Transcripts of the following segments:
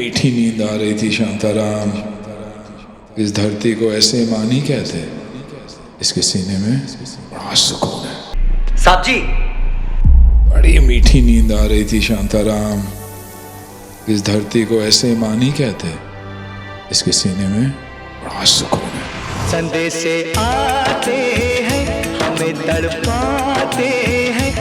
मीठी नींद आ रही थी शांताराम। इस धरती को ऐसे माँ नहीं कहते, इसके सीने में बड़ा सुकून है। साहब जी, बड़ी मीठी नींद आ रही थी शांताराम। इस धरती को ऐसे माँ नहीं कहते, इसके सीने में बड़ा सुकून है। संदेश आते हैं हमें तड़पाते हैं।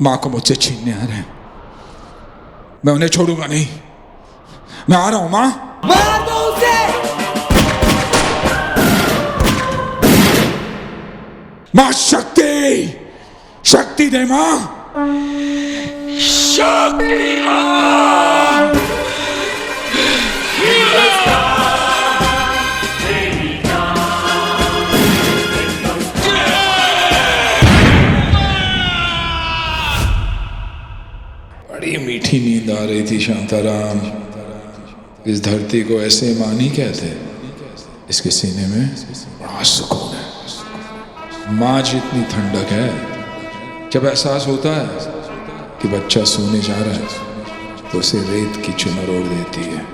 माँ को मुझसे छीनने आ रहे हैं, मैं उन्हें छोड़ूंगा नहीं। मैं आ रहा हूं माँ। मार दो उसे। माँ शक्ति, शक्ति दे माँ, शक्ति माँ। बड़ी मीठी नींद आ रही थी शांताराम। इस धरती को ऐसे माँ नहीं कहते, इसके सीने में बड़ा सुकून है। माँ जितनी ठंडक है, जब एहसास होता है कि बच्चा सोने जा रहा है तो उसे रेत की चुनर ओढ़ देती है।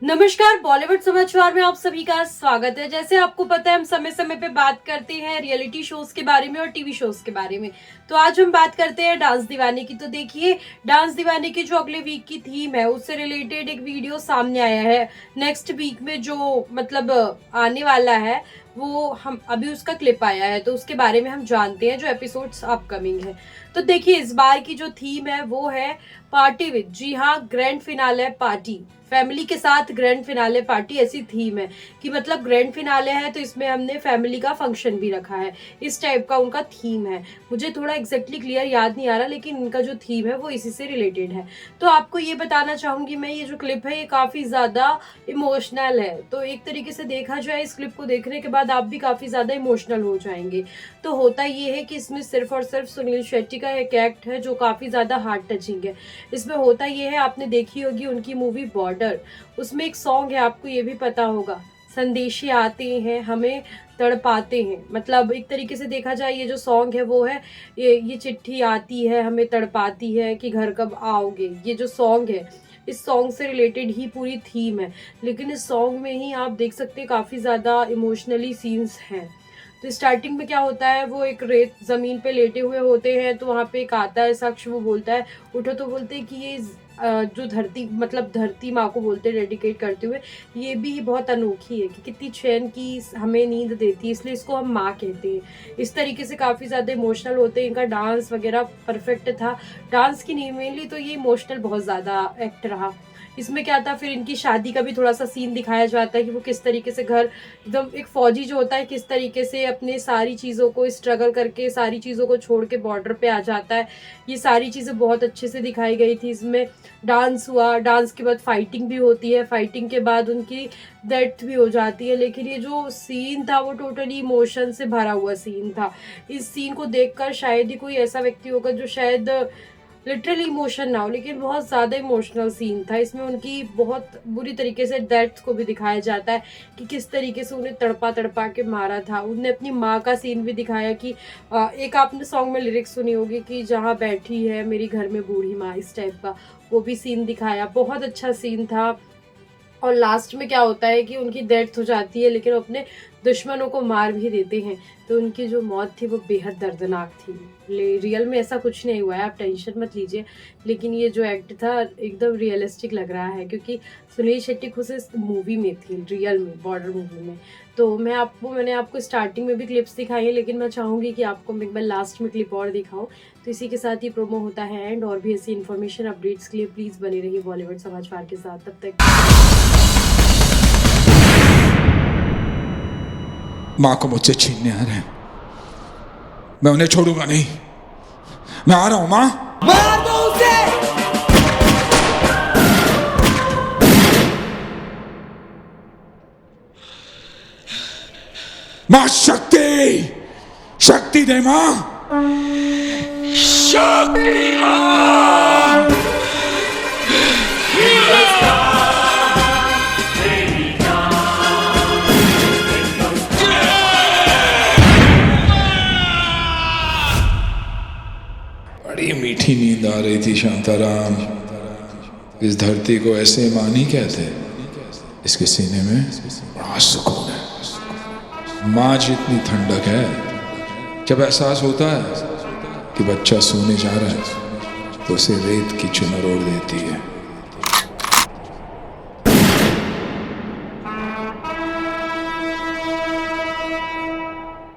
नमस्कार, बॉलीवुड समाचार में आप सभी का स्वागत है। जैसे आपको पता है, हम समय समय पे बात करते हैं रियलिटी शोज के बारे में और टीवी शोज के बारे में। तो आज हम बात करते हैं डांस दीवाने की। तो देखिए, डांस दीवाने की जो अगले वीक की थीम है, उससे रिलेटेड एक वीडियो सामने आया है। नेक्स्ट वीक में जो मतलब आने वाला है, वो हम अभी उसका क्लिप आया है, तो उसके बारे में हम जानते हैं जो एपिसोड्स अपकमिंग है। तो देखिए, इस बार की जो थीम है वो है पार्टी विद, जी हाँ, ग्रैंड फिनाले पार्टी, फैमिली के साथ ग्रैंड फिनाले पार्टी, ऐसी थीम है कि मतलब ग्रैंड फिनाले है तो इसमें हमने फैमिली का फंक्शन भी रखा है। इस टाइप का उनका थीम है। मुझे थोड़ा एग्जैक्टली क्लियर याद नहीं आ रहा, लेकिन इनका जो थीम है वो इसी से रिलेटेड है। तो आपको ये बताना चाहूंगी मैं, ये जो क्लिप है ये काफी ज्यादा इमोशनल है। तो एक तरीके से देखा जाए, इस क्लिप को देखने के बाद आप भी काफी ज्यादा इमोशनल हो जाएंगे। तो होता ये है कि इसमें सिर्फ और सिर्फ सुनील शेट्टी का एक एक्ट है जो काफी ज्यादा हार्ट टचिंग है। इसमें होता ये है, आपने देखी होगी उनकी मूवी बॉर्डर, उसमें एक सॉन्ग है, आपको ये भी पता होगा, संदेशे आते हैं हमें तड़पाते हैं। मतलब एक तरीके से देखा जाए, ये जो सॉन्ग है वो है, ये चिट्ठी आती है हमें तड़पाती है कि घर कब आओगे। ये जो सॉन्ग है, इस सॉन्ग से रिलेटेड ही पूरी थीम है। लेकिन इस सॉन्ग में ही आप देख सकते हैं काफी ज्यादा इमोशनली सीन्स हैं। तो स्टार्टिंग में क्या होता है, वो एक रेत जमीन पे लेटे हुए होते हैं, तो वहाँ पे एक आता है शख्स, वो बोलता है उठो, तो बोलते हैं कि ये जो धरती, मतलब धरती माँ को बोलते हैं डेडिकेट करते हुए, ये भी बहुत अनोखी है कि कितनी चैन की हमें नींद देती है, इसलिए इसको हम माँ कहते हैं। इस तरीके से काफ़ी ज़्यादा इमोशनल होते हैं। इनका डांस वगैरह परफेक्ट था। डांस की नहीं, मेनली तो ये इमोशनल बहुत ज़्यादा एक्ट रहा। इसमें क्या था, फिर इनकी शादी का भी थोड़ा सा सीन दिखाया जाता है कि वो किस तरीके से घर, एकदम एक फौजी जो होता है, किस तरीके से अपने सारी चीज़ों को स्ट्रगल करके सारी चीज़ों को छोड़ के बॉर्डर पे आ जाता है। ये सारी चीज़ें बहुत अच्छे से दिखाई गई थी। इसमें डांस हुआ, डांस के बाद फाइटिंग भी होती है, फाइटिंग के बाद उनकी डेथ भी हो जाती है। लेकिन ये जो सीन था वो टोटली इमोशन से भरा हुआ सीन था। इस सीन को देखकर शायद ही कोई ऐसा व्यक्ति होगा जो शायद लिटरली इमोशन ना हो, लेकिन बहुत ज़्यादा इमोशनल सीन था। इसमें उनकी बहुत बुरी तरीके से डेथ को भी दिखाया जाता है कि किस तरीके से उन्हें तड़पा तड़पा के मारा था। उनने अपनी माँ का सीन भी दिखाया कि एक आपने सॉन्ग में लिरिक्स सुनी होगी कि जहाँ बैठी है मेरी घर में बूढ़ी माँ, इस टाइप का वो भी सीन दिखाया। बहुत अच्छा सीन था। और लास्ट में क्या होता है कि उनकी डेथ हो जाती है, लेकिन वो अपने दुश्मनों को मार भी देते हैं। तो उनकी जो मौत थी वो बेहद दर्दनाक थी। रियल में ऐसा कुछ नहीं हुआ है, आप टेंशन मत लीजिए। लेकिन ये जो एक्ट था एकदम रियलिस्टिक लग रहा है, क्योंकि सुनील शेट्टी खुद इस मूवी में थी, रियल में, बॉर्डर मूवी में। तो मैंने आपको स्टार्टिंग में भी क्लिप्स दिखाई है, लेकिन मैं चाहूँगी कि आपको मैं एक बार लास्ट में क्लिप और दिखाऊँ। तो इसी के साथ ही प्रोमो होता है एंड। और भी ऐसी इन्फॉर्मेशन अपडेट्स के लिए प्लीज़ बने रहिए बॉलीवुड समाचार के साथ। तब तक माँ को मुझसे छीनने आ रहे हैं, मैं उन्हें छोड़ूंगा नहीं। मैं आ रहा हूं माँ। मार दो उसे। माँ शक्ति, शक्ति दे माँ। बड़ी मीठी नींद आ रही थी शांताराम। इस धरती को ऐसे माँ नहीं कहते, इसके सीने में बड़ा सुकून है। माँ जितनी ठंडक है, जब एहसास होता है कि बच्चा सोने जा रहा है तो उसे रेत की चुनर ओढ़ देती है।